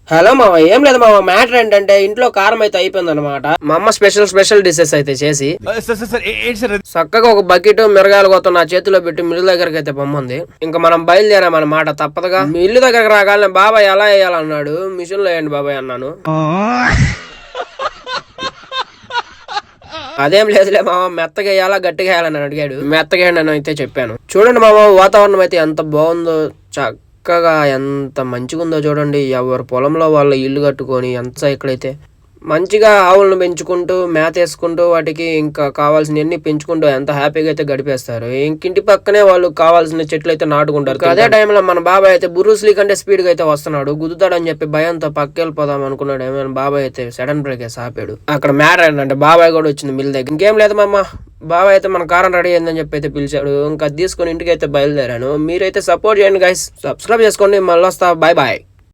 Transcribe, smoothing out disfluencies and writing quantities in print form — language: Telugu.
హలో మామ, ఏం లేదు మామ. మ్యాటర్ ఏంటంటే ఇంట్లో కారం అయితే అయిపోయింది అనమాట. మా అమ్మ స్పెషల్ డిషెస్ అయితే చేసి చక్కగా ఒక బకెట్ మిరగాయలు కొత్త నా చేతిలో పెట్టి మిల్లు దగ్గరకి అయితే పొమ్మంది. ఇంకా మనం బయలుదేరామన్నమాట. తప్పదుగా మిల్లు దగ్గరకు రాగానే బాబాయ్ ఎలా వేయాలన్నాడు. మిషన్ లో వేయండి బాబాయ్ అన్నాను. అదేం లేదులే మామ, మెత్తగా వేయాలా గట్టిగా వేయాలని అడిగాడు. మెత్తగా వేయండి అని అయితే చెప్పాను. చూడండి మామ, వాతావరణం అయితే ఎంత బాగుందో, చక్కగా ఎంత మంచిగా ఉందో చూడండి. ఎవరి పొలంలో వాళ్ళ ఇల్లు కట్టుకొని ఎంత ఇక్కడైతే మంచిగా ఆవులను పెంచుకుంటూ మేత వేసుకుంటూ వాటికి ఇంకా కావాల్సినవన్నీ పెంచుకుంటూ ఎంత హ్యాపీగా అయితే గడిపేస్తారు. ఇంకింటి పక్కనే వాళ్ళు కావాల్సిన చెట్లు అయితే నాటుకుంటారు. అదే టైంలో మన బాబాయ్ అయితే బ్రూస్లీ కంటే స్పీడ్ గా అయితే వస్తున్నాడు. గుద్దుతాడని చెప్పి భయంతో పక్కెళ్ళిపోదాం అనుకున్నాడు. ఏమైనా బాబాయ్ అయితే సడన్ బ్రేక్ వేసి ఆపాడు. అక్కడ మ్యాటర్ ఏంటంటే బాబాయ్ కూడా వచ్చింది మిల్ దగ్గర. ఇంకేం లేదు మామ, బాబాయ్ అయితే మన కారం రెడీ అయిందని చెప్పి అయితే పిలిచాడు. ఇంకా తీసుకొని ఇంటికి అయితే బయలుదేరాను. మీరైతే సపోర్ట్ చేయండి గైస్, సబ్స్క్రైబ్ చేసుకోండి. మళ్ళీ వస్తా. Bye bye.